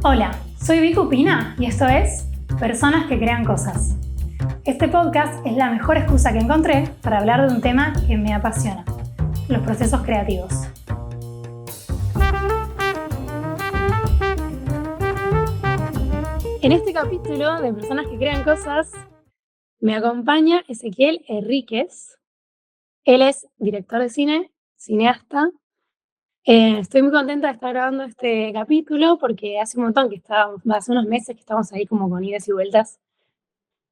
Hola, soy Vicu Pina y esto es Personas que crean cosas. Este podcast es la mejor excusa que encontré para hablar de un tema que me apasiona, los procesos creativos. En este capítulo de Personas que crean cosas me acompaña Ezequiel Enríquez. Él es director de cine, cineasta. Estoy muy contenta de estar grabando este capítulo porque hace un montón hace unos meses que estamos ahí como con idas y vueltas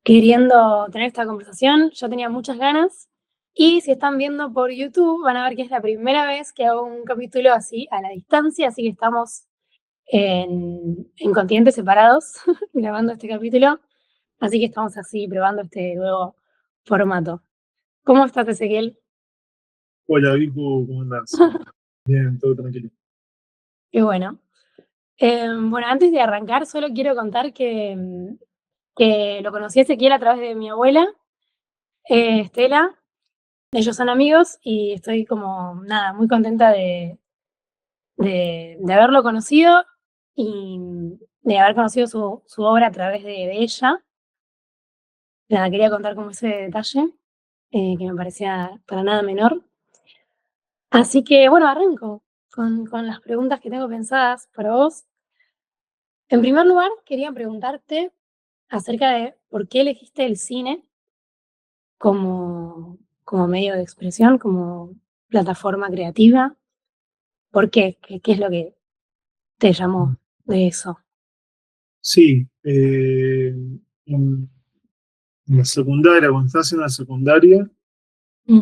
queriendo tener esta conversación. Yo tenía muchas ganas y si están viendo por YouTube van a ver que es la primera vez que hago un capítulo así a la distancia, así que estamos en continentes separados grabando este capítulo, así que estamos así probando este nuevo formato. ¿Cómo estás, Ezequiel? Hola, Vicu, ¿cómo andás? Bien, todo tranquilo. Qué bueno. Bueno, antes de arrancar, solo quiero contar que lo conocí a Ezequiel a través de mi abuela, Estela. Ellos son amigos y estoy como, nada, muy contenta de haberlo conocido y de haber conocido su obra a través de ella. Nada, quería contar como ese detalle, que me parecía para nada menor. Así que, bueno, arranco con las preguntas que tengo pensadas para vos. En primer lugar, quería preguntarte acerca de por qué elegiste el cine como medio de expresión, como plataforma creativa. ¿Por qué? ¿Qué es lo que te llamó de eso? Sí, en la secundaria, cuando estaba haciendo la secundaria, Mm,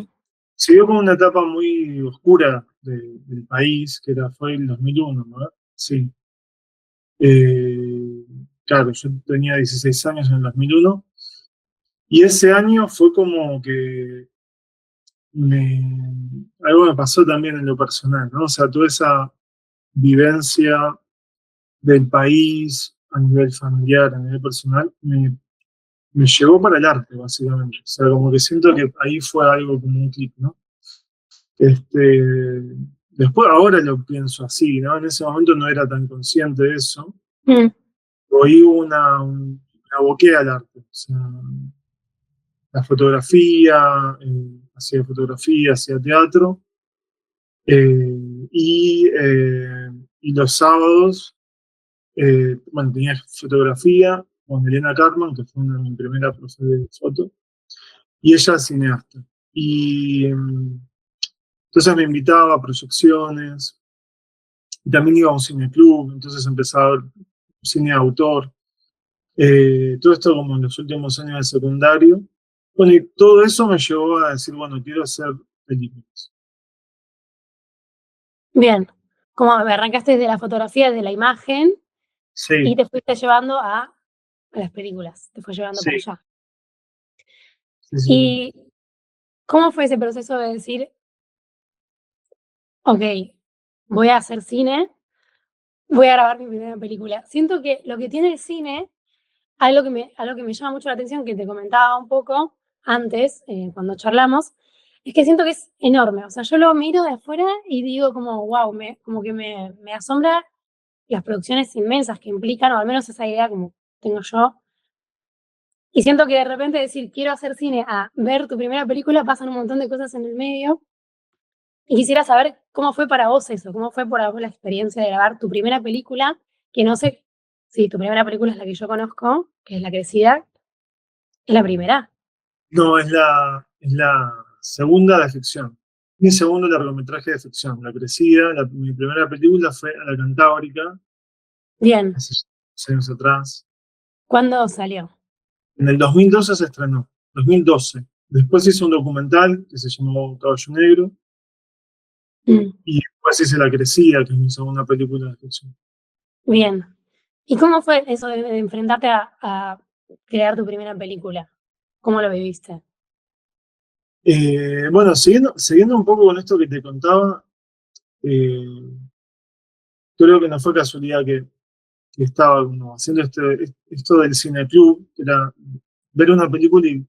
se dio como una etapa muy oscura del país, fue el 2001, ¿no? Sí. Eh, claro, yo tenía 16 años en el 2001, y ese año fue como que algo me pasó también en lo personal, ¿no? O sea, toda esa vivencia del país a nivel familiar, a nivel personal, me llevó para el arte, básicamente. O sea, como que siento que ahí fue algo como un clic, ¿no? Después, ahora lo pienso así, ¿no? En ese momento no era tan consciente de eso. mm, Hoy me aboqué al arte. O sea, la fotografía, hacía fotografía, hacía teatro. eh, y, eh, y los sábados, bueno, tenía fotografía con Elena Carman, que fue mi primera profe de foto, y ella es cineasta. Y entonces me invitaba a proyecciones, y también iba a un cineclub, entonces empezaba a ver cine de autor. Todo esto como en los últimos años de secundario. Bueno, y todo eso me llevó a decir, bueno, quiero hacer películas. bien, como me arrancaste desde la fotografía, desde la imagen, y Sí, te fuiste llevando a las películas, te fue llevando para sí, allá. sí, sí. ¿Y cómo fue ese proceso de decir, ok, voy a hacer cine, voy a grabar mi primera película? Siento que lo que tiene el cine, algo que me llama mucho la atención, que te comentaba un poco antes, cuando charlamos, es que siento que es enorme. O sea, yo lo miro de afuera y digo como, wow, como que me asombra las producciones inmensas que implican, o al menos esa idea como tengo yo. Y siento que de repente decir, quiero hacer cine, a ver tu primera película, pasan un montón de cosas en el medio. Y quisiera saber cómo fue para vos eso, cómo fue para vos la experiencia de grabar tu primera película, que no sé si tu primera película es la que yo conozco, que es La Crecida, es la primera. No, es la segunda de ficción. Mi segundo largometraje de ficción, La Crecida. Mi primera película fue A la Cantábrica, Bien, hace 6 años atrás. ¿cuándo salió? En el 2012 se estrenó, 2012. Después hice un documental que se llamó Caballo Negro, Mm, y después hice La Crecida, que es mi segunda película de ficción. bien. ¿Y cómo fue eso de enfrentarte a crear tu primera película? ¿Cómo lo viviste? Bueno, siguiendo un poco con esto que te contaba, eh, creo que no fue casualidad que estaba como haciendo esto del cineclub, que era ver una película y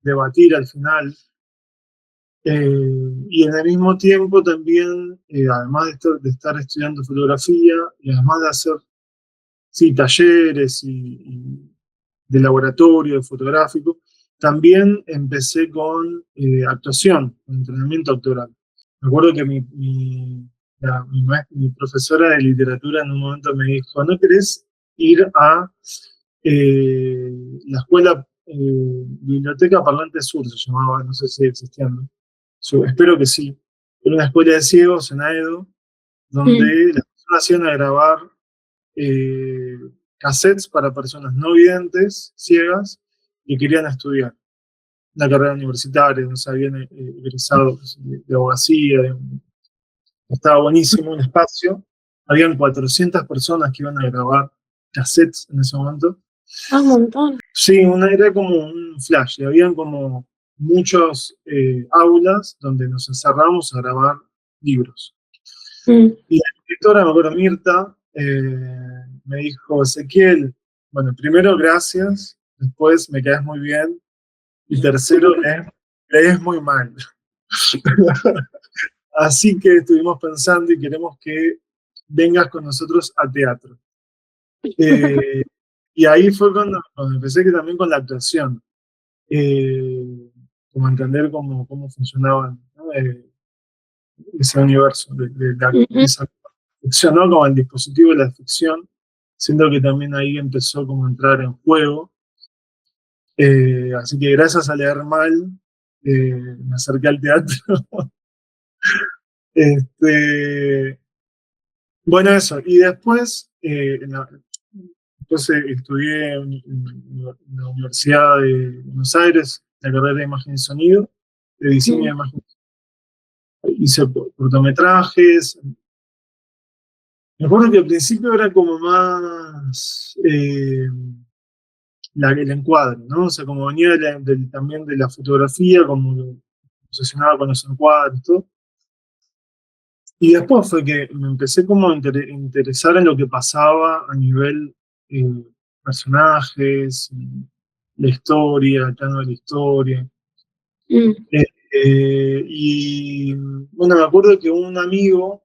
debatir al final. Y en el mismo tiempo también, además de estar estudiando fotografía y además de hacer sí, talleres y de laboratorio, de fotográfico. También empecé con actuación, con entrenamiento actoral. Me acuerdo que mi profesora de literatura en un momento me dijo, ¿no querés ir a la escuela Biblioteca Parlante Sur, se llamaba, no sé si existía, ¿no? Espero que sí. Era una escuela de ciegos en Aedo, donde Mm. las personas iban a grabar eh, cassettes para personas no videntes, ciegas, que querían estudiar la carrera universitaria, no se habían egresado de abogacía, estaba buenísimo un espacio. Habían 400 personas que iban a grabar cassettes en ese momento. Ah, un montón. Sí, era como un flash, y habían como muchos aulas donde nos encerramos a grabar libros. Mm. Y la escritora, me acuerdo, Mirta, me dijo, Ezequiel, bueno, primero gracias, después me caes muy bien, y tercero, lees muy mal. Así que estuvimos pensando y queremos que vengas con nosotros a teatro. Eh, y ahí fue cuando empecé que también con la actuación, como entender cómo funcionaba, ¿no? Ese universo de Ujú. esa ficción, ¿no? Como el dispositivo de la ficción, siento que también ahí empezó como a entrar en juego. Así que gracias a leer mal, me acerqué al teatro. Este, bueno, eso. Y después, entonces estudié en la Universidad de Buenos Aires, la carrera de imagen y sonido, de diseño de Mm. imagen. Hice cortometrajes. Me acuerdo que al principio era como más el encuadre, ¿no? O sea, como venía también de la fotografía, como me obsesionaba con los encuadres, todo. Y después fue que me empecé como a interesar en lo que pasaba a nivel eh, personajes, la historia, el plano de la historia. Mm. Y bueno, me acuerdo que un amigo,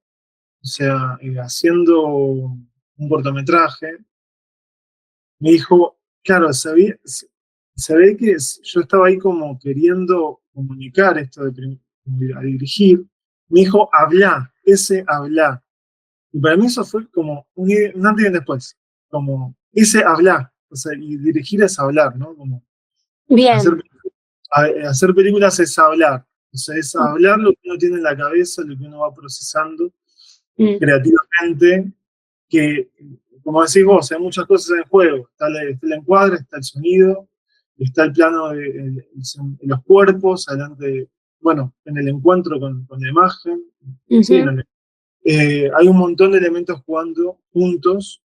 o sea, haciendo un cortometraje, me dijo, claro, se ve que yo estaba ahí como queriendo comunicar esto a dirigir. Me dijo, habla, ese habla. Y para mí eso fue como un antes y un después. Como ese habla, o sea, y dirigir es hablar, ¿no? Como hacer, Bien. hacer películas es hablar. O sea, es hablar lo que uno tiene en la cabeza, lo que uno va procesando Mm. creativamente, que, como decís vos, hay muchas cosas en juego. Está el encuadre, está el sonido, está el plano de los cuerpos, adelante, bueno, en el encuentro con la imagen. Sí, Ujú. hay un montón de elementos jugando juntos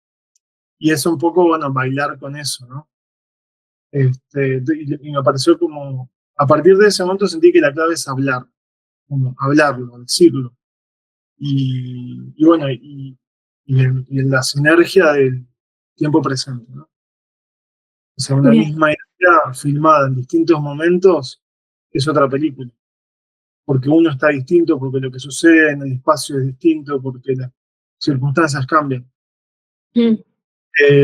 y es un poco, bueno, bailar con eso, ¿no? Y me pareció como, a partir de ese momento sentí que la clave es hablar, como hablarlo, decirlo. Y bueno, y en la sinergia del tiempo presente, ¿no? O sea, una Bien. misma idea filmada en distintos momentos es otra película, porque uno está distinto, porque lo que sucede en el espacio es distinto, porque las circunstancias cambian. Mm.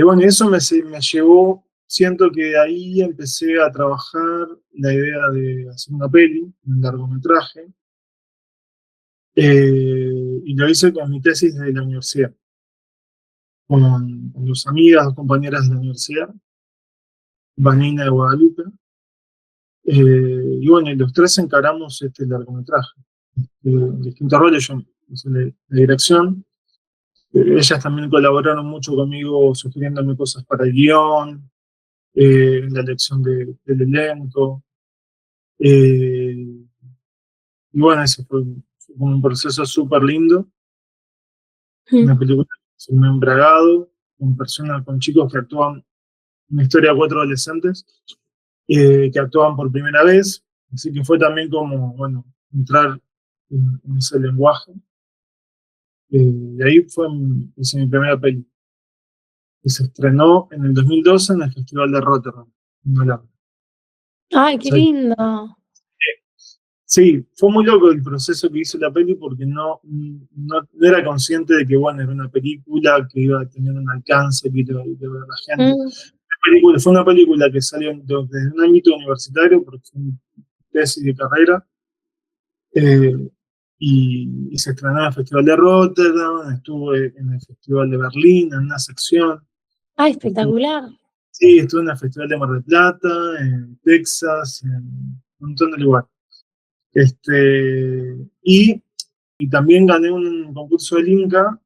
Bueno, y eso me llevó, siento que ahí empecé a trabajar la idea de hacer una peli, un largometraje, y lo hice con mi tesis de la universidad, con dos amigas, dos compañeras de la universidad, Vanina y Guadalupe. Y bueno, y los tres encaramos este largometraje. En distintos roles, yo hice la dirección. Ellas también colaboraron mucho conmigo, sugiriéndome cosas para el guión, en la elección del elenco. Eh, y bueno, ese fue un proceso súper lindo. Mm. Una película que se me ha embragado, con chicos que actúan, una historia de cuatro adolescentes que actuaban por primera vez. Así que fue también como, bueno, entrar en ese lenguaje. Y ahí hice mi primera peli, que se estrenó en el 2012 en el Festival de Rotterdam, en Holanda. Ay, O qué sea, lindo. Sí, fue muy loco el proceso que hizo la peli porque no era consciente de que, bueno, era una película que iba a tener un alcance, que iba a ver a la gente. Mm. Fue una película que salió desde un ámbito universitario, porque fue una tesis de carrera, eh, y se estrenó en el Festival de Rotterdam, estuvo en el Festival de Berlín, en una sección, Ah, estuvo, espectacular. sí, estuvo en el Festival de Mar del Plata, en Texas, en un montón de lugares. Y también gané un concurso del Inca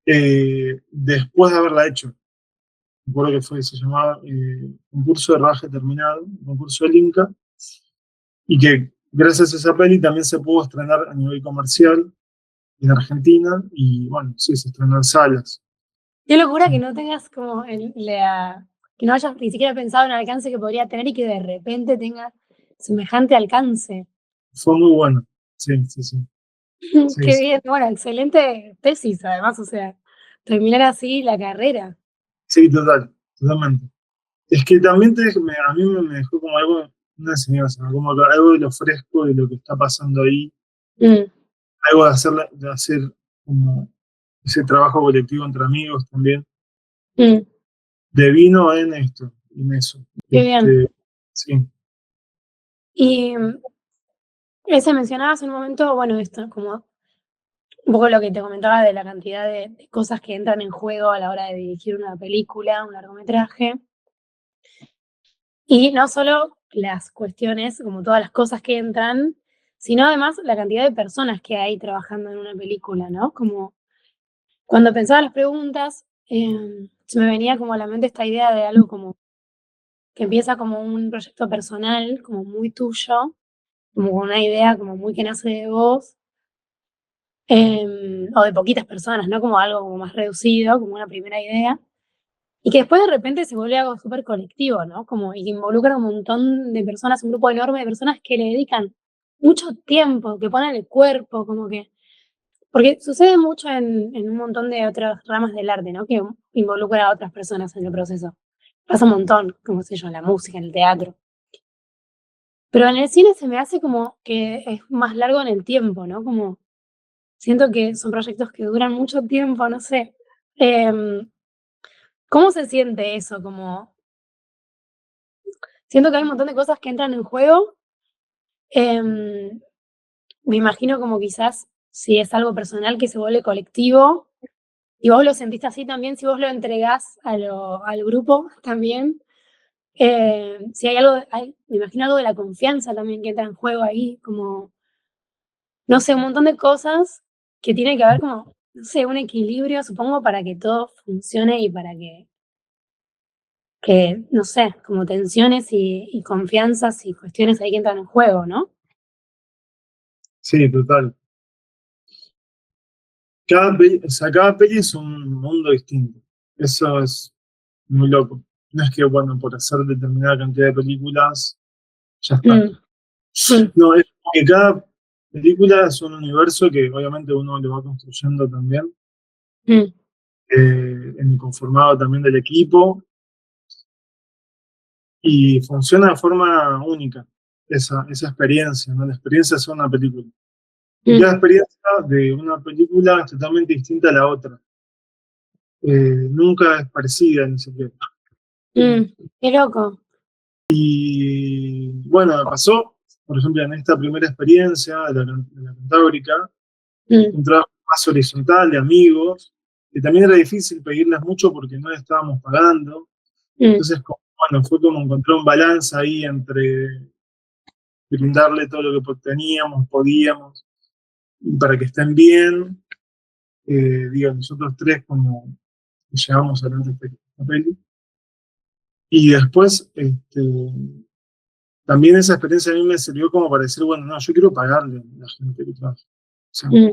después de haberla hecho. Recuerdo que se llamaba concurso de rodaje terminado, concurso del Inca, y que gracias a esa peli también se pudo estrenar a nivel comercial en Argentina, y bueno, sí, se estrenó en salas. Qué locura que no tengas como que no hayas ni siquiera pensado en el alcance que podría tener y que de repente tenga semejante alcance. Fue muy bueno, sí, sí, sí, sí, Qué sí, bien, bueno, excelente tesis además, o sea, terminar así la carrera. sí, totalmente. Es que también a mí me dejó como algo, una enseñanza, ¿no? Como algo de lo fresco de lo que está pasando ahí, Mm, algo de hacer como ese trabajo colectivo entre amigos también, mm, devino en esto, en eso. qué bien. Sí, Y ese mencionabas en un momento, bueno, esto, como un poco lo que te comentaba de la cantidad de cosas que entran en juego a la hora de dirigir una película, un largometraje. Y no solo las cuestiones, como todas las cosas que entran, sino además la cantidad de personas que hay trabajando en una película, ¿no? Como cuando pensaba las preguntas, se me venía como a la mente esta idea de algo como que empieza como un proyecto personal, como muy tuyo, como una idea como muy que nace de vos, o de poquitas personas, ¿no? Como algo como más reducido, como una primera idea. Y que después de repente se vuelve algo súper colectivo, ¿no? Como y que involucra un montón de personas, un grupo enorme de personas que le dedican mucho tiempo, que ponen el cuerpo, como que. Porque sucede mucho en un montón de otras ramas del arte, ¿no? Que involucra a otras personas en el proceso. Pasa un montón, como sé yo, en la música, en el teatro. Pero en el cine se me hace como que es más largo en el tiempo, ¿no? Como siento que son proyectos que duran mucho tiempo, no sé. Em, ¿Cómo se siente eso? Como siento que hay un montón de cosas que entran en juego. Em, Me imagino como quizás si es algo personal que se vuelve colectivo y vos lo sentiste así también, si vos lo entregás al grupo también. Si hay algo, me imagino algo de la confianza también que entra en juego ahí, como, no sé, un montón de cosas que tiene que haber como, no sé, un equilibrio, supongo, para que todo funcione y para que no sé, como tensiones y confianzas y cuestiones ahí que entran en juego, ¿no? sí, total. O sea, cada peli es un mundo distinto. Eso es muy loco. No es que, bueno, por hacer determinada cantidad de películas, ya está. Mm, mm, No, es que cada película es un universo que obviamente uno lo va construyendo también, mm, en el conformado también del equipo, y funciona de forma única esa experiencia, ¿no? La experiencia es una película. Y mm, cada experiencia de una película es totalmente distinta a la otra. Nunca es parecida ni siquiera. mm. Qué loco. Y bueno, me pasó, por ejemplo, en esta primera experiencia de la Cantábrica, Mm, un trabajo más horizontal de amigos, que también era difícil pedirles mucho porque no le estábamos pagando. mm, Entonces, bueno, fue como encontrar un balance ahí entre brindarle todo lo que teníamos, podíamos, y para que estén bien, digo, nosotros tres como llevamos adelante esta peli. Y después, también esa experiencia a mí me sirvió como para decir, bueno, no, yo quiero pagarle a la gente que trabaja. O sea, mm.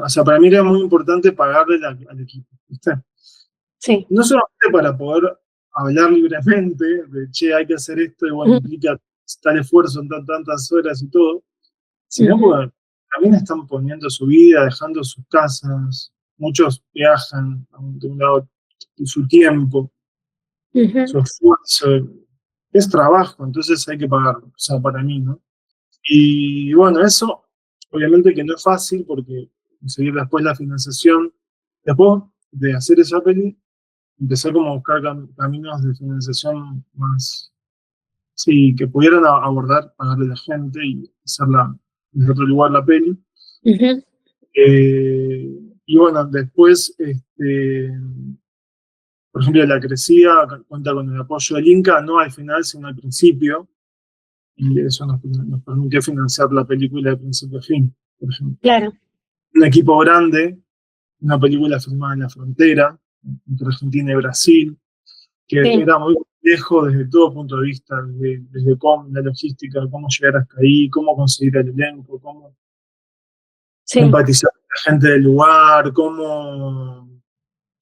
o sea, para mí era muy importante pagarle al equipo, ¿viste? Sí. No solamente para poder hablar libremente de, che, hay que hacer esto, y bueno, Mm, implica tal esfuerzo en tantas horas y todo, sino ujú, porque también están poniendo su vida, dejando sus casas, muchos viajan de un lado, su tiempo, ujú. su esfuerzo, es trabajo, entonces hay que pagarlo, o sea, para mí, ¿no? Y bueno, eso obviamente que no es fácil porque conseguir después la financiación, después de hacer esa peli, empecé como a buscar caminos de financiación más, sí, que pudieran abordar, pagarle a la gente y hacerla desde otro lugar la peli. Ujú. Eh, y bueno, después, por ejemplo, La Crecida cuenta con el apoyo del Inca, no al final, sino al principio, y eso nos permitió financiar la película de principio a fin, por ejemplo. Claro, Un equipo grande, una película filmada en la frontera, entre Argentina y Brasil, que sí, era muy complejo desde todo punto de vista, desde cómo, la logística, cómo llegar hasta ahí, cómo conseguir el elenco, cómo sí, empatizar con la gente del lugar, cómo,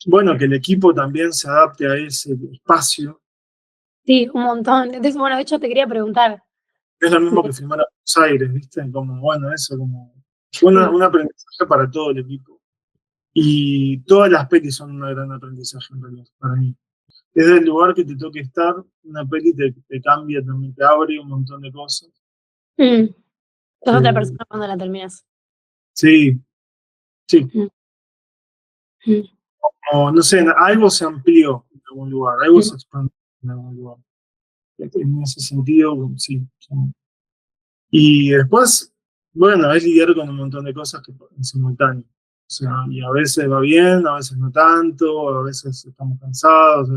bueno, que el equipo también se adapte a ese espacio. sí, un montón. Entonces, bueno, de hecho te quería preguntar. No es lo mismo de- que filmar a Buenos Aires, ¿viste? Como, bueno, eso, como, fue sí, un aprendizaje para todo el equipo. Y todas las pelis son un gran aprendizaje en realidad, para mí. Desde el lugar que te toque estar, una peli te cambia, también te abre un montón de cosas. mm, sos otra Eh, persona cuando la terminas. sí, sí. Mm, mm, O, no sé, algo se amplió en algún lugar, algo mm, se expandió en algún lugar. En ese sentido, sí. Sí. Y después, bueno, es lidiar con un montón de cosas que, en simultáneo. O sea, y a veces va bien, a veces no tanto, a veces estamos cansados,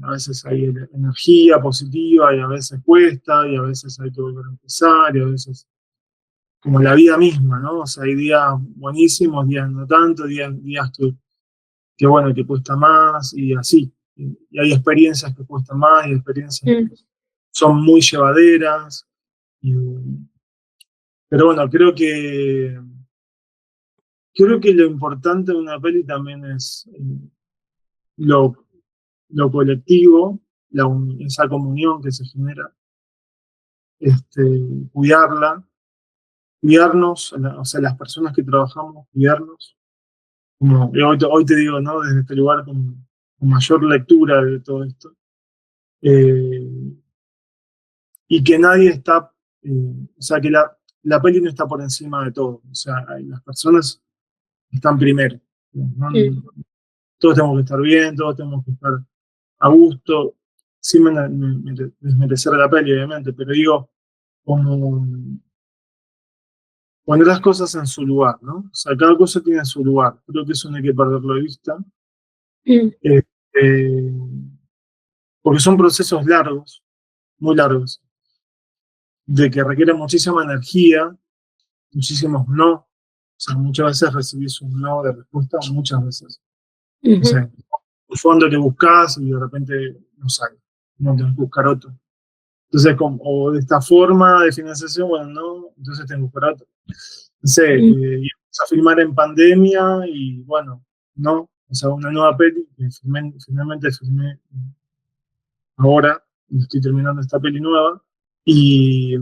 a veces hay energía positiva y a veces cuesta y a veces hay que volver a empezar y a veces como la vida misma, ¿no? O sea, hay días buenísimos, días no tanto, días que bueno, que cuesta más y así. Y hay experiencias que cuestan más y experiencias que mm, son muy llevaderas. Y, pero bueno, creo que lo importante de una peli también es lo, lo colectivo, esa comunión que se genera, este, cuidarla, cuidarnos, o sea, las personas que trabajamos, cuidarnos. Como hoy te digo, ¿no? Desde este lugar con mayor lectura de todo esto. Eh, y que nadie está, o sea, que la peli no está por encima de todo. O sea, las personas están primero. mm, ¿No? Todos tenemos que estar bien, todos tenemos que estar a gusto, sin desmerecer la peli, obviamente, pero digo, como poner las cosas en su lugar, ¿no? O sea, cada cosa tiene su lugar. Creo que eso no hay que perderlo de vista. mm, Eh, eh, porque son procesos largos, muy largos, de que requieren muchísima energía, muchísimos no. O sea, muchas veces recibís un no de respuesta, muchas veces. O ujú, sea, un fondo que buscas y de repente no sale, no tenés que buscar otro. Entonces, o de esta forma de financiación, bueno, no, entonces tengo que buscar otro. No sé, mm, íbamos a filmar en pandemia y bueno, no. O sea, una nueva peli que finalmente filmé ahora, estoy terminando esta peli nueva. Y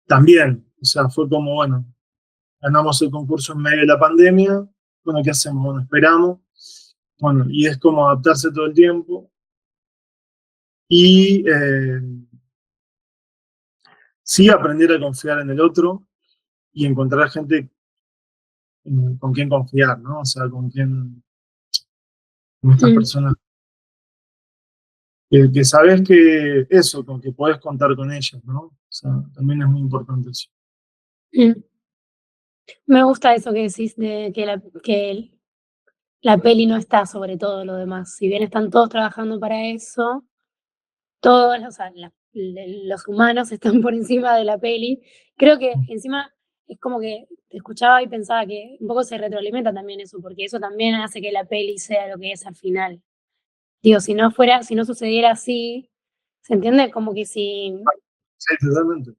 también, o sea, fue como, bueno, ganamos el concurso en medio de la pandemia, bueno, ¿qué hacemos? Bueno, esperamos, bueno, y es como adaptarse todo el tiempo y sí aprender a confiar en el otro y encontrar gente con quien confiar, ¿no? O sea, con estas mm, personas que sabes que eso, con que podés contar con ellas, ¿no? O sea, también es muy importante eso. mm. Me gusta eso que decís de que la peli no está sobre todo lo demás. Si bien están todos trabajando para eso, todos, o sea, los humanos están por encima de la peli. Creo que encima es como que te escuchaba y pensaba que un poco se retroalimenta también eso, porque eso también hace que la peli sea lo que es al final. Digo, si no fuera, si no sucediera así, ¿se entiende? Sí, totalmente.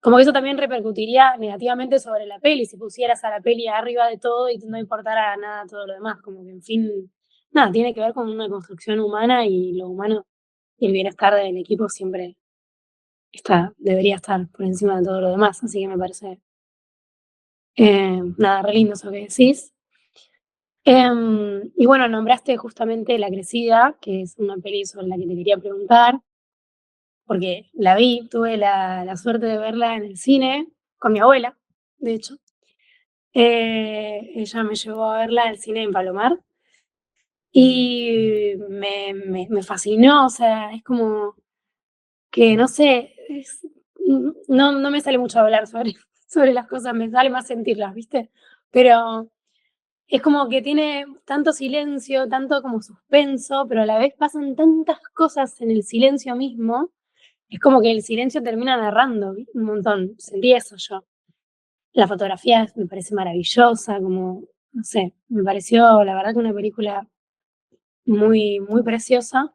Como que eso también repercutiría negativamente sobre la peli, si pusieras a la peli arriba de todo y no importara nada todo lo demás, como que en fin, nada, tiene que ver con una construcción humana y lo humano y el bienestar del equipo siempre debería estar por encima de todo lo demás, así que me parece, nada, re lindo eso que decís. Y bueno, nombraste justamente La Crecida, que es una peli sobre la que te quería preguntar. porque la vi, tuve la suerte de verla en el cine con mi abuela, de hecho. Ella me llevó a verla al cine en Palomar y me fascinó, o sea, es como que, no sé, no me sale mucho hablar sobre las cosas, me sale más sentirlas, ¿viste? Pero es como que tiene tanto silencio, tanto como suspenso, pero a la vez pasan tantas cosas en el silencio mismo, es como que el silencio termina narrando un montón, sentí eso yo. La fotografía me parece maravillosa, como, no sé, me pareció la verdad que una película muy, muy preciosa.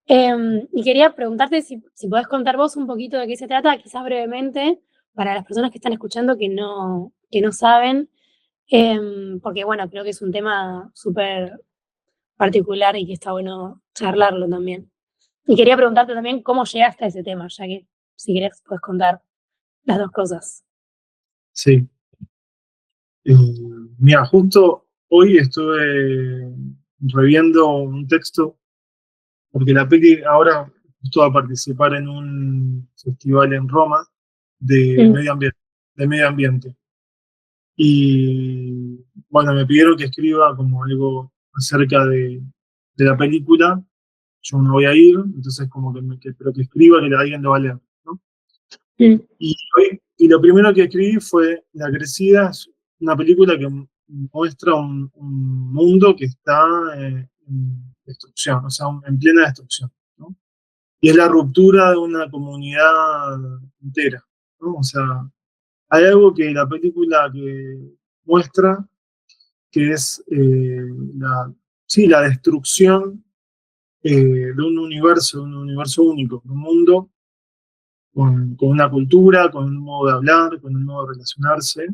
Y quería preguntarte si podés contar vos un poquito de qué se trata, quizás brevemente, para las personas que están escuchando que no saben, porque bueno, creo que es un tema súper particular y que está bueno charlarlo también. Y quería preguntarte también cómo llegaste a ese tema, ya que si querés puedes contar las dos cosas. Sí. Mira, justo hoy estuve reviendo un texto, porque la peli ahora justo va a participar en un festival en Roma de Mm, medio ambiente, de medio ambiente. Y bueno, me pidieron que escriba como algo acerca de la película. Yo no voy a ir, entonces como pero que escriba que alguien lo va a leer, ¿no? mm, Y lo primero que escribí fue La Crecida, es una película que muestra un mundo que está en destrucción, o sea, en plena destrucción, ¿no? Y es la ruptura de una comunidad entera, ¿no? O sea, hay algo que la película que muestra, que es sí, la destrucción de un universo único, un mundo con una cultura, con un modo de hablar, con un modo de relacionarse,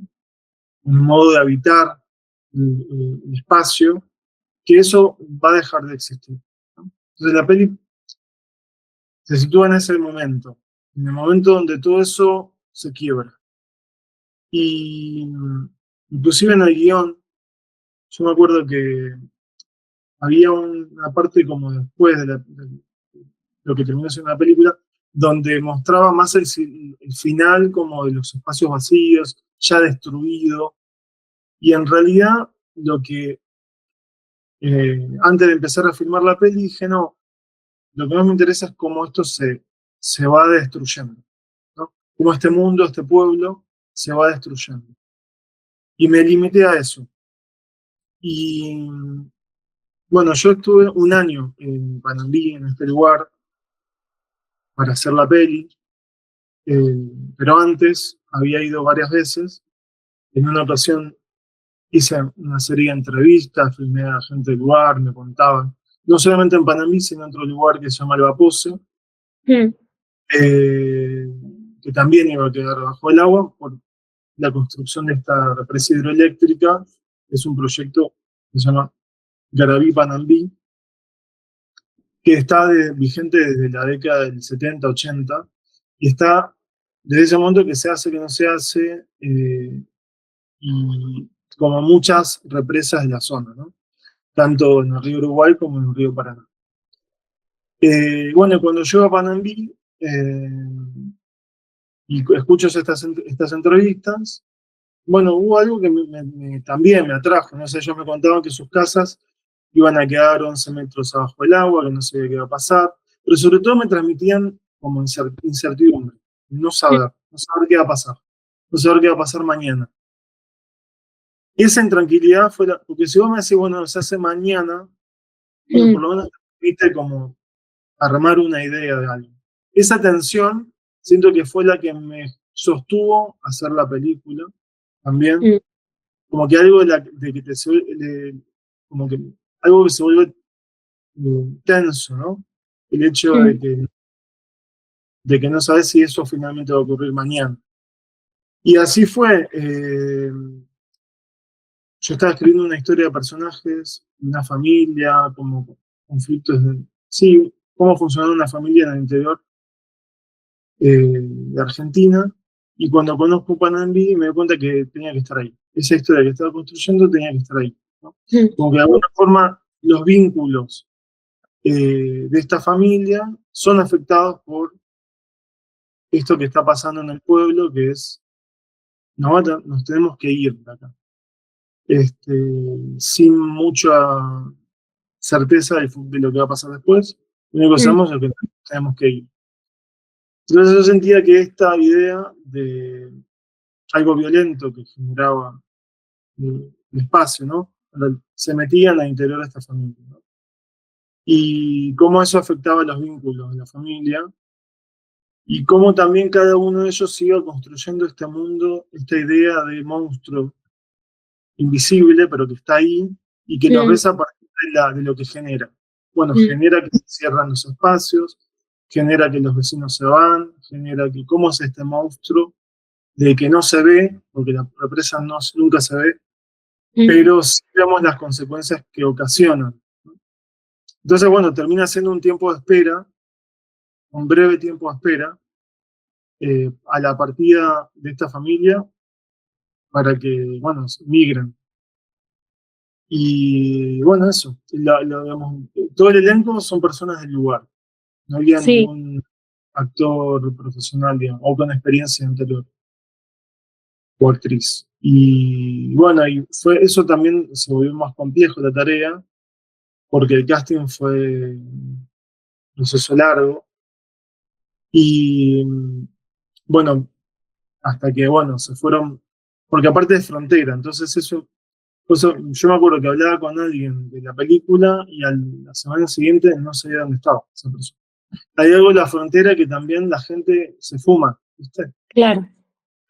un modo de habitar el espacio, que eso va a dejar de existir, ¿no? Entonces la peli se sitúa en el momento donde todo eso se quiebra. Y inclusive en el guión, yo me acuerdo que había una parte como después de lo que terminó siendo la película, donde mostraba más el final como de los espacios vacíos, ya destruido. Y en realidad, antes de empezar a filmar la peli, dije, no, lo que más me interesa es cómo esto se va destruyendo, ¿no? Cómo este mundo, este pueblo, se va destruyendo. Y me limité a eso. Y bueno, yo estuve un año en Panambí, en este lugar, para hacer la peli, pero antes había ido varias veces. En una ocasión hice una serie de entrevistas, filmé a gente del lugar, me contaban, no solamente en Panamí, sino en otro lugar que se llama Albapose, mm, eh, que también iba a quedar bajo el agua por la construcción de esta represa hidroeléctrica. Es un proyecto que se llama Garabí Panambí, que está vigente desde la década del 70, 80, y está desde ese momento que se hace, que no se hace, y como muchas represas de la zona, ¿no? Tanto en el río Uruguay como en el río Paraná. Bueno, cuando llego a Panambí y escucho estas entrevistas, bueno, hubo algo que también me atrajo, no sé, ellos me contaban que sus casas iban a quedar 11 metros abajo del agua, que no sabía qué iba a pasar, pero sobre todo me transmitían como incertidumbre, no saber qué va a pasar, no saber qué va a pasar mañana. Esa intranquilidad porque si vos me decís, bueno, se hace mañana, bueno, mm, por lo menos te permite como armar una idea de algo. Esa tensión siento que fue la que me sostuvo a hacer la película también, mm, como que algo de que como que algo que se vuelve tenso, ¿no? El hecho mm, de que no sabes si eso finalmente va a ocurrir mañana. Y así fue. Yo estaba escribiendo una historia de personajes, una familia, como conflictos sí, cómo funcionaba una familia en el interior de Argentina, y cuando conozco Panambi me doy cuenta que tenía que estar ahí. Esa historia que estaba construyendo tenía que estar ahí, ¿no? mm, Como que de alguna forma los vínculos de esta familia son afectados por esto que está pasando en el pueblo, que es, nos tenemos que ir de acá, este, sin mucha certeza de lo que va a pasar después. Lo único que Mm, sabemos es que tenemos que ir. Entonces yo sentía que esta idea de algo violento que generaba el espacio, ¿no? Se metían al interior de esta familia, ¿no? Y cómo eso afectaba los vínculos de la familia y cómo también cada uno de ellos iba construyendo este mundo, esta idea de monstruo invisible, pero que está ahí y que los mm, ves a partir de lo que genera. Bueno, mm, genera que se cierran los espacios, genera que los vecinos se van, genera que cómo es este monstruo de que no se ve, porque la represa no, nunca se ve, mm. pero sí vemos las consecuencias que ocasionan. Entonces, bueno, termina siendo un tiempo de espera, un breve tiempo de espera, a la partida de esta familia para que, bueno, migren. Y bueno, eso, digamos, todo el elenco son personas del lugar, no había Sí, ningún actor profesional, digamos, o con experiencia anterior, o actriz. Y bueno, eso también se volvió más complejo la tarea, porque el casting fue un proceso largo, y bueno, hasta que, bueno, se fueron, porque aparte es frontera, entonces yo me acuerdo que hablaba con alguien de la película y la semana siguiente no sabía dónde estaba esa persona. Hay algo en la frontera que también la gente se fuma, ¿viste? claro.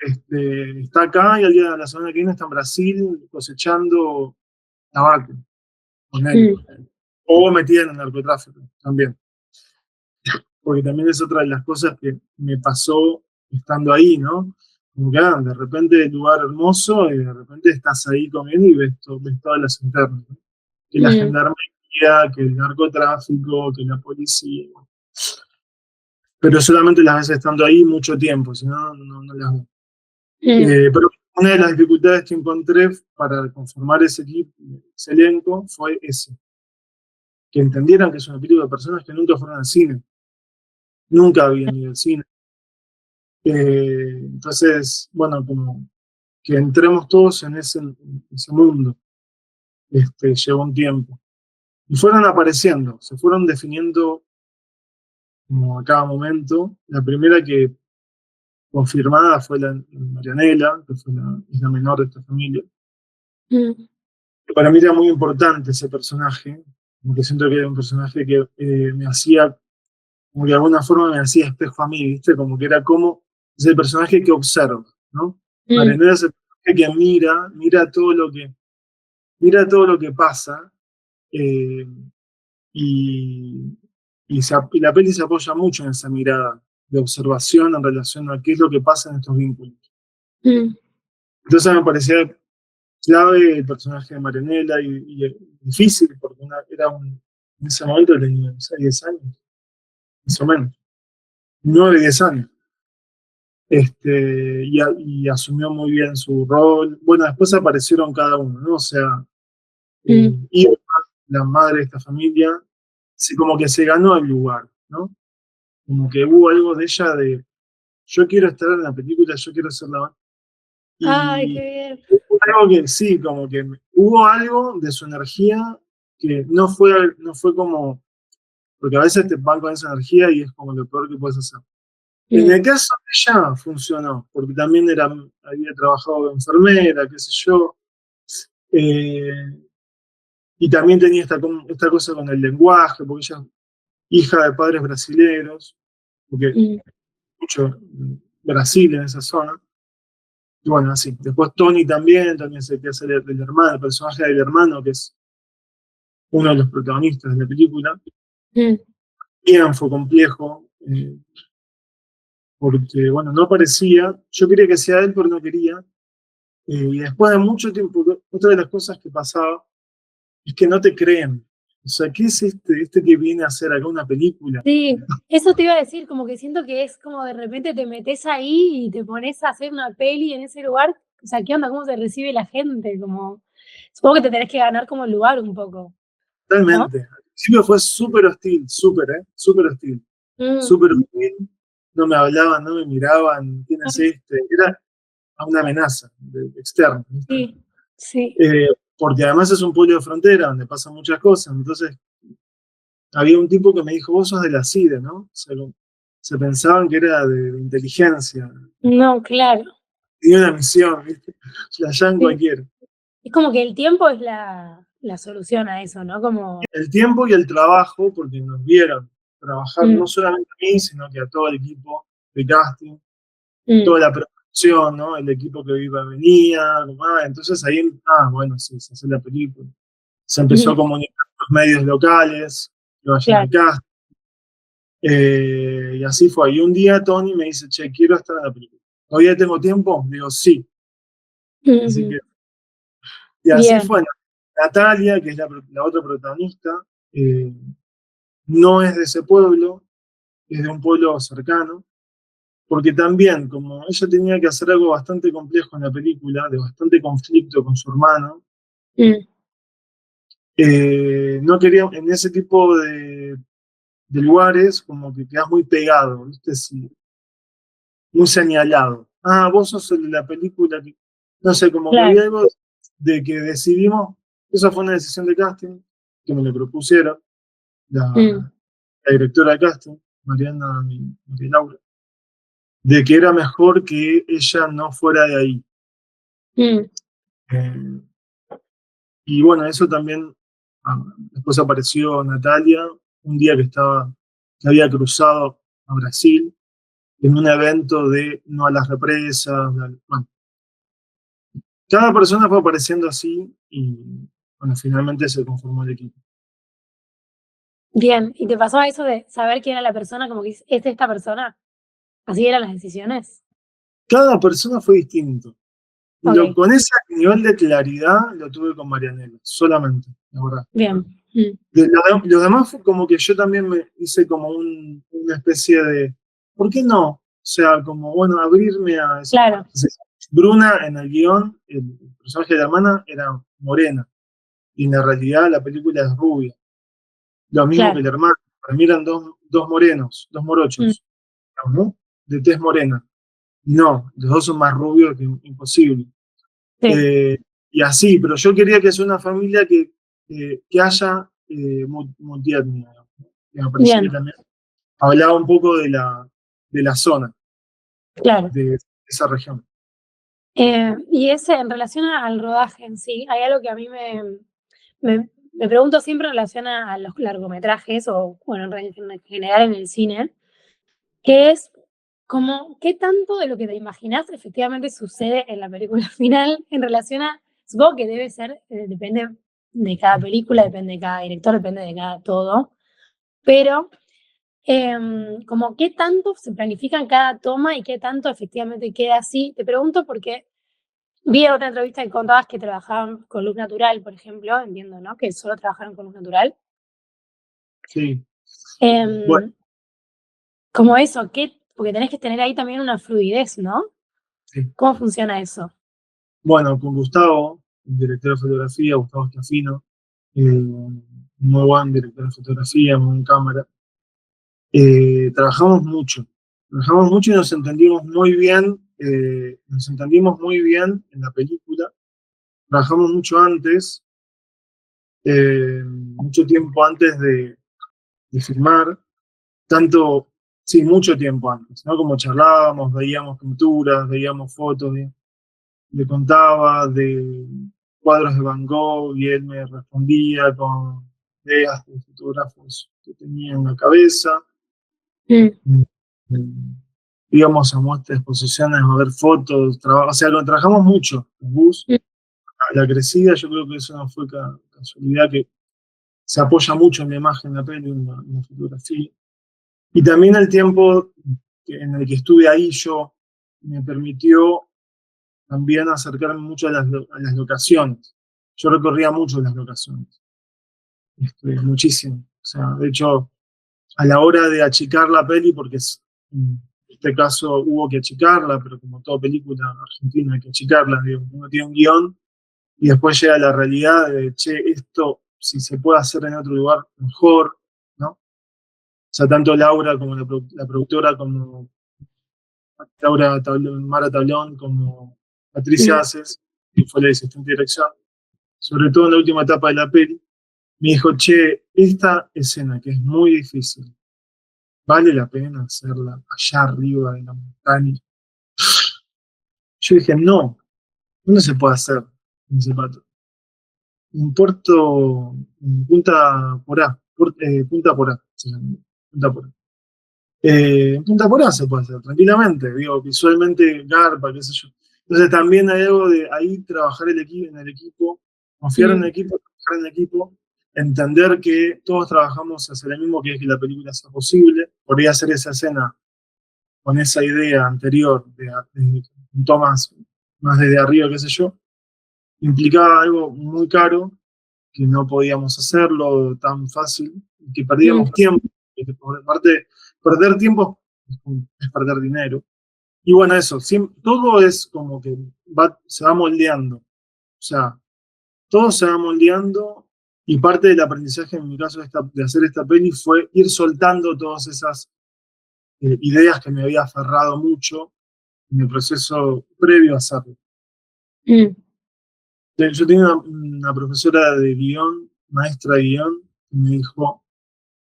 Está acá y al día de la semana que viene está en Brasil cosechando tabaco, con él. Mm, O metida en el narcotráfico también. Porque también es otra de las cosas que me pasó estando ahí, ¿no? Como que de repente el lugar hermoso y de repente estás ahí comiendo y ves todas las internas, ¿no? Que la mm, gendarmería, que el narcotráfico, que la policía. Pero solamente las ves estando ahí mucho tiempo, si no, no las ves. mm, Pero una de las dificultades que encontré para conformar ese equipo, ese elenco, fue ese. Que entendieran que es una película de personas que nunca fueron al cine, nunca habían ido al cine. Entonces, bueno, como que entremos todos en ese mundo, llevó un tiempo. Y fueron apareciendo, se fueron definiendo como a cada momento. La primera que confirmada fue la Marianela, que es la menor de esta familia. mm, Que para mí era muy importante ese personaje, porque siento que era un personaje que me hacía, como que de alguna forma me hacía espejo a mí, ¿viste? Como que era como, es el personaje que observa, ¿no? mm, Marianela es el personaje que mira todo lo que pasa, eh, y, y la peli se apoya mucho en esa mirada de observación en relación a qué es lo que pasa en estos vínculos. mm, Entonces me parecía clave el personaje de Marianela y difícil, porque en ese momento tenía 10 años, más o menos, 9 10 años. Y asumió muy bien su rol. Bueno, después aparecieron cada uno, ¿no? O sea, mm, y la madre de esta familia, sí, como que se ganó el lugar, ¿no? Como que hubo algo de ella de, yo quiero estar en la película, yo quiero ser la... ay, qué Y bien. hubo algo que sí, como que hubo algo de su energía que no fue como, porque a veces te van con esa energía y es como lo peor que puedes hacer. En Mm, el caso de ella funcionó, porque también había trabajado de enfermera, qué sé yo, eh, y también tenía esta cosa con el lenguaje, porque ella es hija de padres brasileños, porque mm, mucho Brasil en esa zona. Y bueno, así. Después también se quiere hacer el hermano, el personaje del hermano, que es uno de los protagonistas de la película. mm, Ian fue complejo, porque, bueno, no aparecía. Yo quería que sea él, pero no quería. Y después de mucho tiempo, otra de las cosas que pasaba es que no te creen. O sea, ¿qué es este que viene a hacer acá una película? sí, eso te iba a decir, como que siento que es como de repente te metes ahí y te pones a hacer una peli en ese lugar. O sea, ¿qué onda? ¿Cómo se recibe la gente? Como, supongo que te tenés que ganar como el lugar un poco, ¿no? Totalmente. principio fue súper hostil, súper hostil, Mm, súper hostil. No me hablaban, no me miraban, ¿quién es este? Era una amenaza externa, ¿viste? sí, sí. Porque además es un pueblo de frontera donde pasan muchas cosas. Entonces, había un tipo que me dijo, vos sos de la CIDE, ¿no? O sea, se pensaban que era de inteligencia. No, claro. Tenía una misión, ¿viste? La llaman Sí. cualquiera. Es como que el tiempo es la solución a eso, ¿no? Como, El tiempo y el trabajo, porque nos vieron trabajar no mm, solamente a mí, sino que a todo el equipo de casting, mm, toda la producción, ¿no? El equipo que iba venía, entonces ahí, bueno, sí, se hace la película. Se empezó a mm, comunicar con los medios locales, que vayan al claro. cast, y así fue. Y un día Tony me dice, che, quiero estar en la película. ¿Todavía tengo tiempo? Digo, sí. Así Ujú. que, y así Bien, fue. Natalia, que es la otra protagonista, eh, no es de ese pueblo, es de un pueblo cercano, porque también, como ella tenía que hacer algo bastante complejo en la película, de bastante conflicto con su hermano, mm, no quería, en ese tipo de lugares, como que quedas muy pegado, ¿viste? Sí, muy señalado. Ah, vos sos el de la película. No sé, como que claro. había algo de que decidimos, esa fue una decisión de casting, que me lo propusieron, Mm, la directora de casting, Mariana María Laura, de que era mejor que ella no fuera de ahí. mm, Eh, y bueno, eso también, después apareció Natalia, un día que había cruzado a Brasil, en un evento de no a las represas, bueno, cada persona fue apareciendo así y bueno, finalmente se conformó el equipo. bien. ¿Y te pasó eso de saber quién era la persona, como que es esta persona? ¿Así eran las decisiones? Cada persona fue distinto. Ok, Con ese nivel de claridad lo tuve con Marianela, solamente, la verdad. bien. Mm, Los demás fue como que yo también me hice como una especie de, ¿por qué no? O sea, como, bueno, abrirme a eso. claro. Entonces, Bruna en el guión, el personaje de la hermana era morena, y en la realidad la película es rubia. Lo mismo que Claro. el hermano. Para mí eran dos morenos, dos Mm, morochos, ¿no? De tez morena. No, los dos son más rubios que imposible. sí, Eh, y así, pero yo quería que sea una familia que haya multietnia. ¿No? Y me parecía que bien, también hablaba un poco de la zona, claro. de esa región. Y ese, en relación al rodaje en sí, hay algo que a mí me pregunto siempre en relación a los largometrajes, o bueno, en general en el cine, que es como, ¿qué tanto de lo que te imaginas efectivamente sucede en la película final en relación a, supongo que debe ser, depende de cada película, depende de cada director, depende de cada todo, pero como qué tanto se planifica en cada toma y qué tanto efectivamente queda así? Te pregunto porque vi en otra entrevista que contabas que trabajaban con luz natural, por ejemplo, entiendo, ¿no? Que solo trabajaron con luz natural. Sí. Bueno, Em, Como eso, porque tenés que tener ahí también una fluidez, ¿no? sí. ¿Cómo funciona eso? Bueno, con Gustavo, el director de fotografía, Gustavo Estafino, muy buen director de fotografía, muy buen cámara. Trabajamos mucho y nos entendimos muy bien en la película. Trabajamos mucho antes, mucho tiempo antes de filmar, tanto, sí, mucho tiempo antes, ¿no? Como charlábamos, veíamos pinturas, veíamos fotos, le contaba de cuadros de Van Gogh y él me respondía con ideas de fotógrafos que tenía en la cabeza. Mm, Íbamos a muestras, exposiciones, a ver fotos, o sea, lo trabajamos mucho. El bus, mm, la crecida, yo creo que eso no fue casualidad, que se apoya mucho en la imagen, en la peli, en la fotografía. Y también el tiempo en el que estuve ahí yo me permitió también acercarme mucho a las locaciones. Yo recorría mucho las locaciones, muchísimo. O sea, de hecho, a la hora de achicar la peli, porque en este caso hubo que achicarla, pero como toda película argentina hay que achicarla, digo, uno tiene un guión y después llega la realidad de, che, esto si se puede hacer en otro lugar, mejor, ¿no? O sea, tanto Laura como la productora, como Laura Tablón, Mara Tablón, como Patricia Mm, Aces, que fue la asistente de dirección, sobre todo en la última etapa de la peli, me dijo, che, esta escena que es muy difícil, ¿vale la pena hacerla allá arriba de la montaña? Yo dije, no se puede hacer en Zapato. En Puerto, en Punta Porá, Punta Porá, se llama, Punta Porá. En Punta Porá se puede hacer tranquilamente, digo, visualmente garpa, qué sé yo. Entonces también hay algo de ahí trabajar en el equipo, confiar en el mm, equipo, trabajar en el equipo, entender que todos trabajamos hacia lo mismo, que es que la película sea posible. Por ahí hacer esa escena con esa idea anterior de tomas más desde arriba, qué sé yo, implicaba algo muy caro, que no podíamos hacerlo tan fácil, que perdíamos mm, tiempo, y que por parte, perder tiempo es perder dinero. Y bueno, eso, todo es como que se va moldeando, o sea, todo se va moldeando y parte del aprendizaje en mi caso de hacer esta peli fue ir soltando todas esas ideas que me había aferrado mucho en el proceso previo a hacerlo. mm, Yo tenía una profesora de guión, maestra de guión, que me dijo,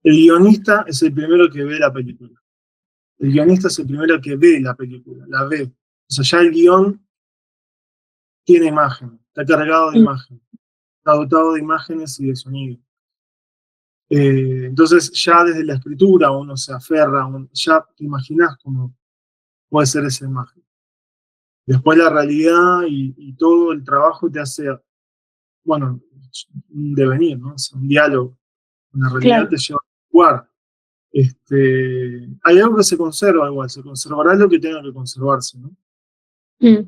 el guionista es el primero que ve la película. El guionista es el primero que ve la película, la ve. O sea, ya el guión tiene imagen, está cargado de mm, imagen, está dotado de imágenes y de sonido. Entonces ya desde la escritura uno se aferra, ya te imaginas cómo puede ser esa imagen. Después la realidad y todo el trabajo te hace, bueno, un devenir, ¿no? O sea, un diálogo. La realidad claro. te lleva a jugar. Hay algo que se conserva igual, se conservará lo que tenga que conservarse, ¿no? Mm.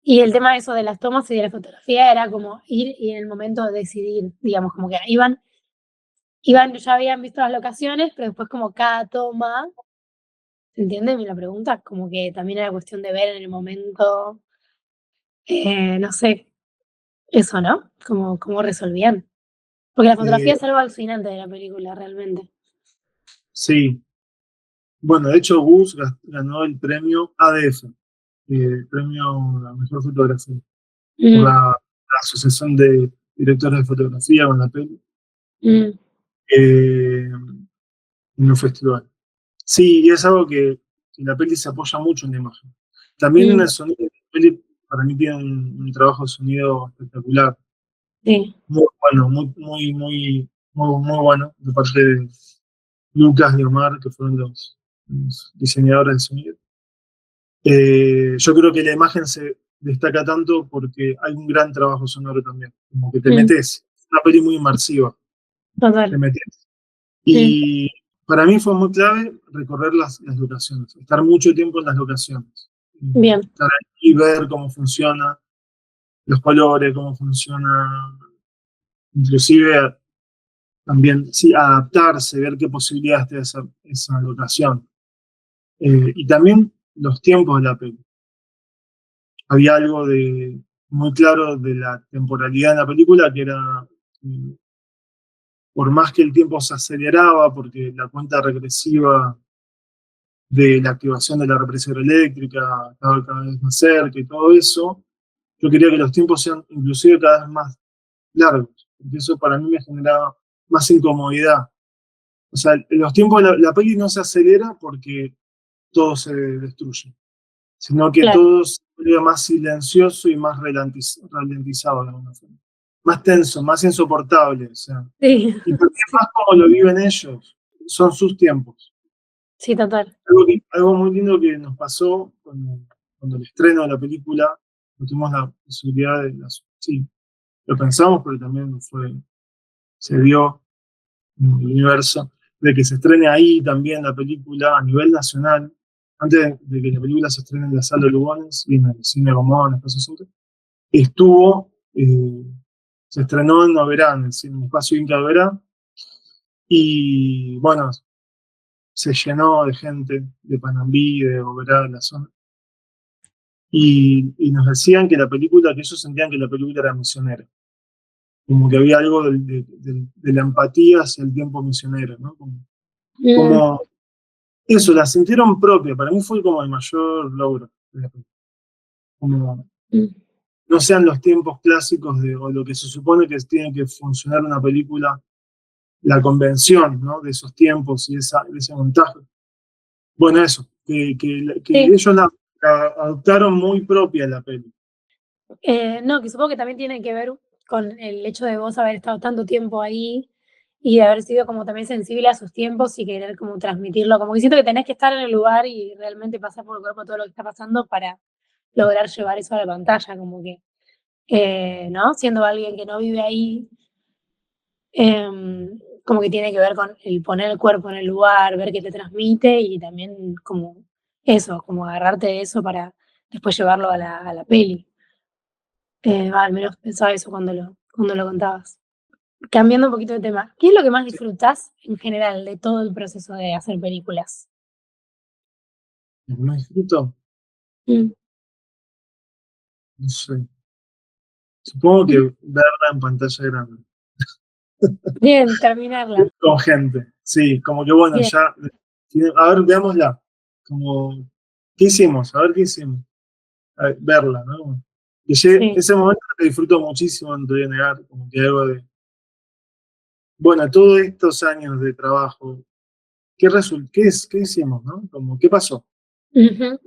Y el tema de eso de las tomas y de la fotografía era como ir y en el momento de decidir, digamos, como que iban, ya habían visto las locaciones, pero después como cada toma, ¿se entiende la pregunta? Como que también era cuestión de ver en el momento, no sé, eso, ¿no? Como cómo resolvían. Porque la Eh, fotografía es algo alucinante de la película, realmente. sí, bueno, de hecho Gus ganó el premio ADF, el premio a la mejor fotografía, por Mm, la Asociación de Directores de Fotografía con la peli, mm, en un festival. Sí, y es algo que la peli se apoya mucho en la imagen. También en mm, el sonido, la peli para mí tiene un trabajo de sonido espectacular, sí. muy bueno, muy bueno, de parte de Lucas y Omar, que fueron los diseñadores de sonido. Yo creo que la imagen se destaca tanto porque hay un gran trabajo sonoro también, como que te Mm, metes, es una peli muy inmersiva, te total. metes. Mm, Y para mí fue muy clave recorrer las locaciones, estar mucho tiempo en las locaciones, bien, estar ahí y ver cómo funciona, los colores, cómo funciona, inclusive también sí, adaptarse, ver qué posibilidades te da esa locación. Y también los tiempos de la peli. Había algo muy claro de la temporalidad en la película, que era, eh, por más que el tiempo se aceleraba, porque la cuenta regresiva de la activación de la represora eléctrica estaba cada vez más cerca y todo eso, yo quería que los tiempos sean inclusive cada vez más largos, porque eso para mí me generaba más incomodidad. O sea, los tiempos de la peli no se acelera porque todo se destruye, sino que claro. todo se vuelve más silencioso y más ralentizado de alguna forma. Más tenso, más insoportable. O sea, Sí, y porque sí, más como lo viven ellos, son sus tiempos. sí, total. Algo muy lindo que nos pasó cuando el estreno de la película, no tuvimos la posibilidad sí, lo pensamos, pero también se dio en el universo, de que se estrene ahí también la película a nivel nacional, antes de que la película se estrene en la sala de Lugones y en el cine Gomón, en Espacio Centro, estuvo, se estrenó en Oberá, en el Espacio Inca de Oberá, y bueno, se llenó de gente de Panambí, de Oberá, de la zona, y nos decían que la película, que ellos sentían que la película era misionera, como que había algo de la empatía hacia el tiempo misionero, ¿no? Mm, Como eso, la sintieron propia, para mí fue como el mayor logro de la película. Como mm, no sean los tiempos clásicos o lo que se supone que tiene que funcionar una película, la convención, ¿no? De esos tiempos y de ese montaje. Bueno, eso, que sí. ellos la adoptaron muy propia la peli. No, que supongo que también tiene que ver con el hecho de vos haber estado tanto tiempo ahí y de haber sido como también sensible a sus tiempos y querer como transmitirlo, como que siento que tenés que estar en el lugar y realmente pasar por el cuerpo todo lo que está pasando para lograr llevar eso a la pantalla, como que, ¿no? Siendo alguien que no vive ahí, como que tiene que ver con el poner el cuerpo en el lugar, ver qué te transmite y también como eso, como agarrarte de eso para después llevarlo a la peli. Al menos pensaba eso cuando lo contabas. Cambiando un poquito de tema, ¿qué es lo que más Sí, disfrutás en general de todo el proceso de hacer películas? no disfruto, Mm, no sé. Supongo que verla en pantalla grande. bien, terminarla. Con gente. Sí, como que bueno, Bien, ya. A ver, veámosla. Como, ¿qué hicimos? A ver qué hicimos. A ver, verla, ¿no? sí. Ese momento que disfruto muchísimo, no te voy a negar, como que algo de. Bueno, todos estos años de trabajo, ¿qué hicimos, no? Como, ¿qué pasó? Ujú,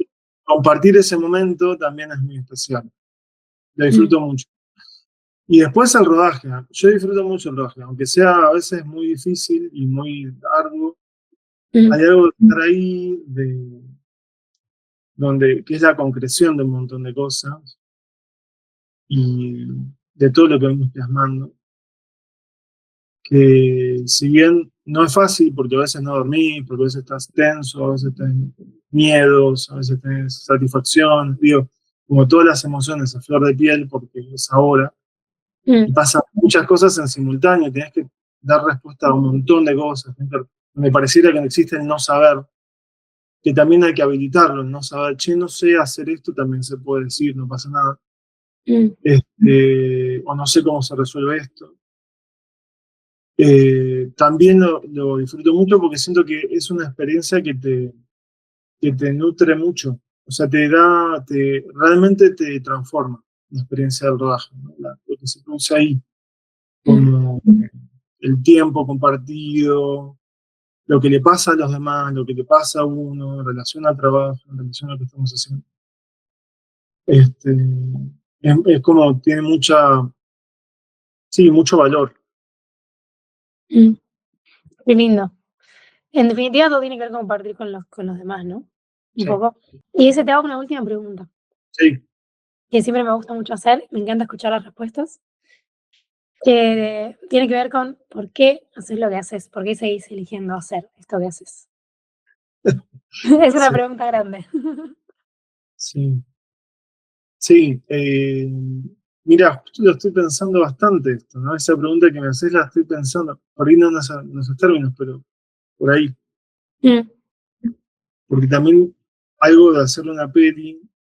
Compartir ese momento también es muy especial. Lo mm, disfruto mucho. Y después el rodaje. Yo disfruto mucho el rodaje, aunque sea a veces muy difícil y muy arduo. mm, Hay algo de estar ahí, que es la concreción de un montón de cosas y de todo lo que venimos plasmando, que si bien no es fácil, porque a veces no dormís, porque a veces estás tenso, a veces tenés miedos, a veces tenés satisfacción, digo, como todas las emociones a flor de piel, porque es ahora, y mm, pasan muchas cosas en simultáneo, tenés que dar respuesta a un montón de cosas, me pareciera que no existe el no saber, que también hay que habilitarlo, el no saber, che, no sé hacer esto, también se puede decir, no pasa nada. mm, O no sé cómo se resuelve esto. También lo disfruto mucho porque siento que es una experiencia que te nutre mucho. O sea, realmente te transforma la experiencia del rodaje, ¿no? Lo que se produce ahí, mm, como el tiempo compartido, lo que le pasa a los demás, lo que le pasa a uno en relación al trabajo, en relación a lo que estamos haciendo. Este, es como, tiene sí, mucho valor. mm. Qué lindo. En definitiva, todo tiene que ver con compartir con los demás, ¿no? Un Sí, poco. Y ese te hago una última pregunta, sí. que siempre me gusta mucho hacer, me encanta escuchar las respuestas, que tiene que ver con por qué haces lo que haces, por qué seguís eligiendo hacer esto que haces. Es una Sí, pregunta grande. sí. Sí, mira, justo lo estoy pensando bastante esto, ¿no? Esa pregunta que me haces la estoy pensando, por ahí no en esos términos, pero por ahí, Mm, porque también algo de hacer una peli,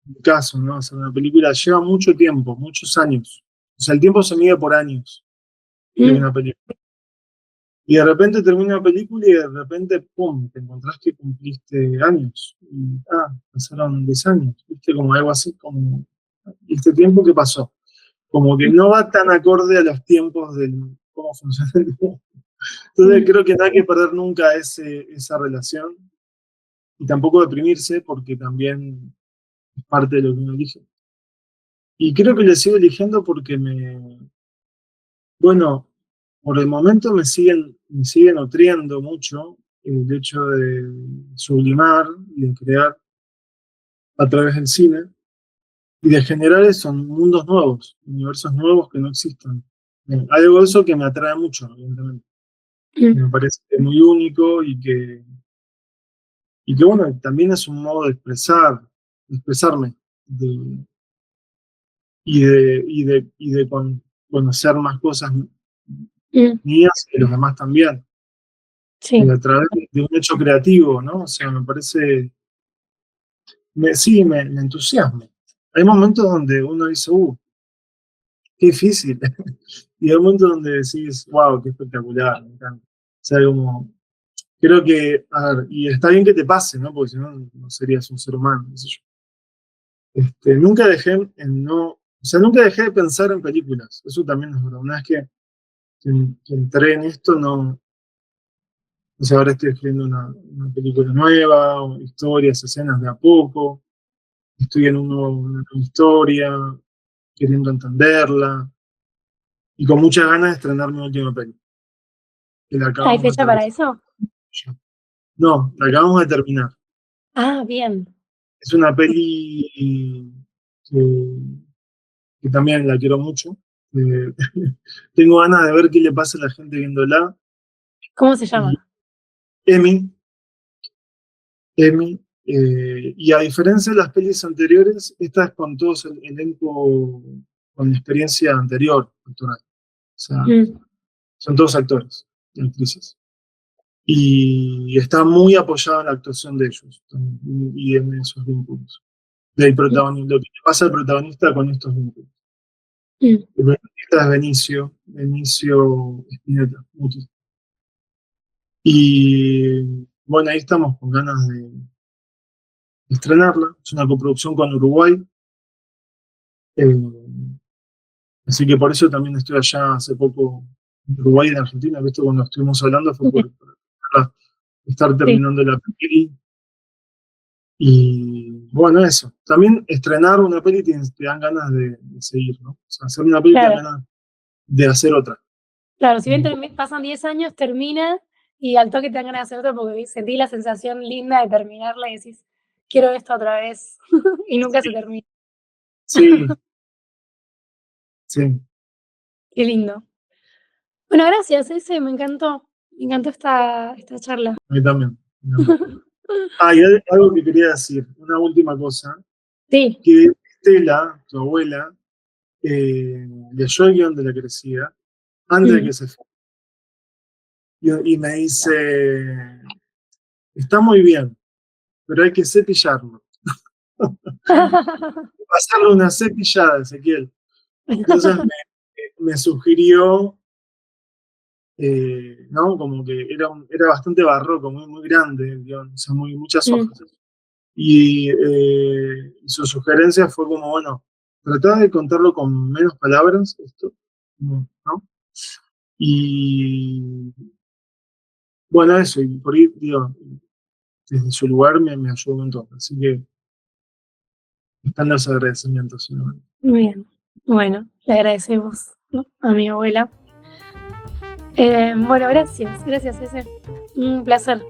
en mi caso, ¿no? Hacer una película lleva mucho tiempo, muchos años. O sea, el tiempo se mide por años de mm, una película. Y de repente termina una película y de repente, ¡pum!, te encontrás que cumpliste años. Y, pasaron 10 años, ¿viste? Como algo así, como, ¿y este tiempo qué pasó? Como que no va tan acorde a los tiempos de cómo funciona el mundo. Entonces mm, creo que no hay que perder nunca esa relación y tampoco deprimirse porque también es parte de lo que uno elige. Y creo que le sigo eligiendo porque bueno, por el momento me sigue nutriendo mucho el hecho de sublimar y de crear a través del cine y de generar eso, mundos nuevos, universos nuevos que no existan. Hay algo de eso que me atrae mucho, evidentemente. mm, Me parece muy único y que bueno, también es un modo de expresarme de- y de conocer más cosas mm, mías y de los demás también, sí. a través de un hecho creativo, ¿no? O sea, me parece, sí, me entusiasma. Hay momentos donde uno dice, qué difícil, y hay un momento donde decís, wow, qué espectacular, me encanta. O sea, como, creo que, a ver, y está bien que te pase, ¿no? Porque si no, no serías un ser humano, qué sé yo. Nunca dejé en no, o sea, nunca dejé de pensar en películas, eso también es verdad. Una vez que entré en esto, no, o sea, ahora estoy escribiendo una película nueva, o historias, escenas de a poco, estoy en una nueva historia, queriendo entenderla, y con muchas ganas de estrenar mi última película, que la ¿Hay acabamos de fecha para terminar. eso? No, la acabamos de terminar. Ah, bien. Es una peli que, que también la quiero mucho. Eh, tengo ganas de ver qué le pasa a la gente viéndola. ¿Cómo se Y llama? Emmy, Emmy, y a diferencia de las pelis anteriores, esta es con todo el elenco con experiencia anterior, actoral. O sea, Mm, son todos actores y actrices. Y está muy apoyada en la actuación de ellos y en esos vínculos. Del protagonista, lo que le pasa al protagonista con estos vínculos. mm. El protagonista es Benicio Spinetta. Y bueno, ahí estamos con ganas de estrenarla. Es una coproducción con Uruguay. eh, Así que por eso también estoy allá hace poco en Uruguay y en Argentina. ¿Viste? Cuando estuvimos hablando fue Bien, por estar sí, terminando la peli. Y bueno, eso. También estrenar una peli te dan ganas de seguir, ¿no? O sea, hacer una peli te dan claro. ganas de hacer otra. Claro, si bien pasan 10 años, termina y al toque te dan ganas de hacer otro porque sentí la sensación linda de terminarla y decís, quiero esto otra vez. Y nunca se termina. Sí, sí, Qué lindo. Bueno, gracias, ese me encantó. Me encantó esta charla. a mí también. Ah, y hay algo que quería decir, una última cosa, Sí. que Estela, tu abuela, leyó el guión de La Crecida antes de Mm. que se fue. Y me dice, está muy bien, pero hay que cepillarlo. Pasarle una cepillada, Ezequiel. Entonces me sugirió, ¿no? Como que era bastante barroco, muy grande el guión, o sea, muchas Mm. hojas. Y su sugerencia fue como, bueno, tratá de contarlo con menos palabras, esto, ¿no? Y bueno, eso, y por ahí, digo, desde su lugar me ayudó un montón. Así que están los agradecimientos, ¿no? Muy bien. Bueno, le agradecemos, ¿no? A mi abuela. Bueno, gracias, ese. Un placer.